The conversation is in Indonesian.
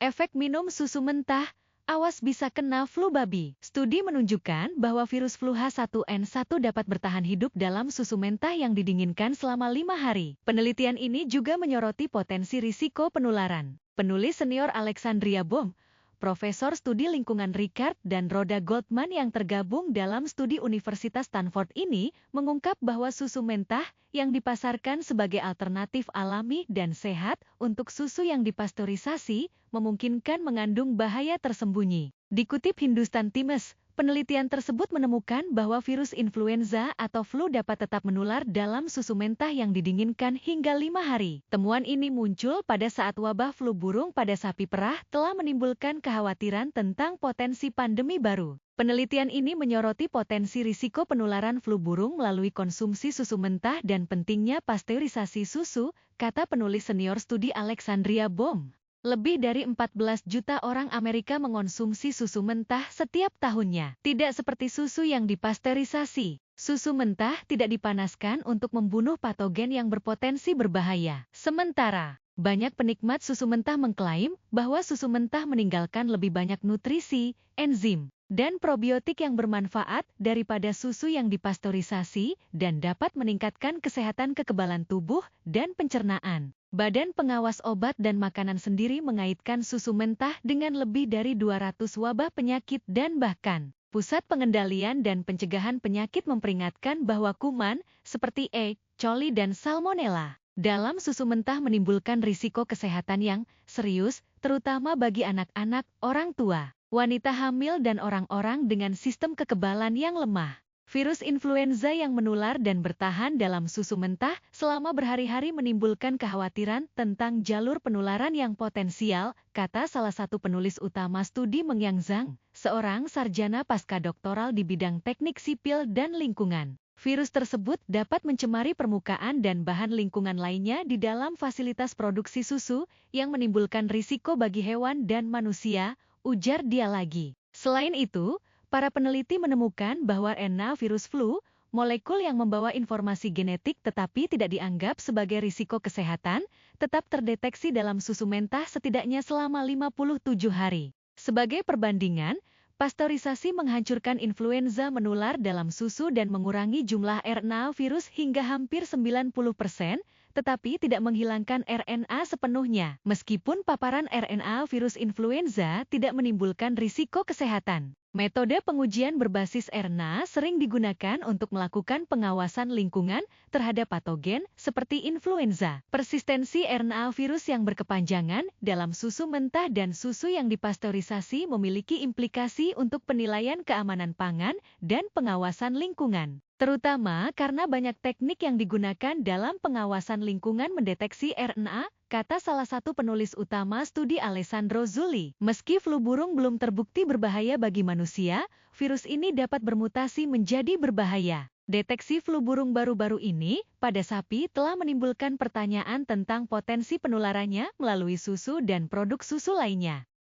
Efek minum susu mentah, awas bisa kena flu babi. Studi menunjukkan bahwa virus flu H1N1 dapat bertahan hidup dalam susu mentah yang didinginkan selama 5 hari. Penelitian ini juga menyoroti potensi risiko penularan. Penulis senior Alexandria Baum, Profesor Studi Lingkungan Richard dan Rhoda Goldman yang tergabung dalam studi Universitas Stanford ini mengungkap bahwa susu mentah yang dipasarkan sebagai alternatif alami dan sehat untuk susu yang dipasteurisasi memungkinkan mengandung bahaya tersembunyi. Dikutip Hindustan Times, penelitian tersebut menemukan bahwa virus influenza atau flu dapat tetap menular dalam susu mentah yang didinginkan hingga 5 hari. Temuan ini muncul pada saat wabah flu burung pada sapi perah telah menimbulkan kekhawatiran tentang potensi pandemi baru. Penelitian ini menyoroti potensi risiko penularan flu burung melalui konsumsi susu mentah dan pentingnya pasteurisasi susu, kata penulis senior studi Alexandria Baum. Lebih dari 14 juta orang Amerika mengonsumsi susu mentah setiap tahunnya. Tidak seperti susu yang dipasteurisasi. Susu mentah tidak dipanaskan untuk membunuh patogen yang berpotensi berbahaya. Sementara, banyak penikmat susu mentah mengklaim bahwa susu mentah meninggalkan lebih banyak nutrisi, enzim, dan probiotik yang bermanfaat daripada susu yang dipasteurisasi dan dapat meningkatkan kesehatan kekebalan tubuh dan pencernaan. Badan Pengawas Obat dan Makanan sendiri mengaitkan susu mentah dengan lebih dari 200 wabah penyakit dan bahkan Pusat Pengendalian dan Pencegahan Penyakit memperingatkan bahwa kuman seperti E. coli dan Salmonella dalam susu mentah menimbulkan risiko kesehatan yang serius, terutama bagi anak-anak, orang tua, wanita hamil dan orang-orang dengan sistem kekebalan yang lemah. Virus influenza yang menular dan bertahan dalam susu mentah selama berhari-hari menimbulkan kekhawatiran tentang jalur penularan yang potensial, kata salah satu penulis utama studi Meng Yang Zhang, seorang sarjana pascadoktoral di bidang teknik sipil dan lingkungan. Virus tersebut dapat mencemari permukaan dan bahan lingkungan lainnya di dalam fasilitas produksi susu yang menimbulkan risiko bagi hewan dan manusia, ujar dia lagi. Selain itu, para peneliti menemukan bahwa RNA virus flu, molekul yang membawa informasi genetik tetapi tidak dianggap sebagai risiko kesehatan, tetap terdeteksi dalam susu mentah setidaknya selama 57 hari. Sebagai perbandingan, pasteurisasi menghancurkan influenza menular dalam susu dan mengurangi jumlah RNA virus hingga hampir 90%, tetapi tidak menghilangkan RNA sepenuhnya. Meskipun paparan RNA virus influenza tidak menimbulkan risiko kesehatan. Metode pengujian berbasis RNA sering digunakan untuk melakukan pengawasan lingkungan terhadap patogen seperti influenza. Persistensi RNA virus yang berkepanjangan dalam susu mentah dan susu yang dipasteurisasi memiliki implikasi untuk penilaian keamanan pangan dan pengawasan lingkungan. Terutama karena banyak teknik yang digunakan dalam pengawasan lingkungan mendeteksi RNA, kata salah satu penulis utama studi Alessandro Zulli. Meski flu burung belum terbukti berbahaya bagi manusia, virus ini dapat bermutasi menjadi berbahaya. Deteksi flu burung baru-baru ini pada sapi telah menimbulkan pertanyaan tentang potensi penularannya melalui susu dan produk susu lainnya.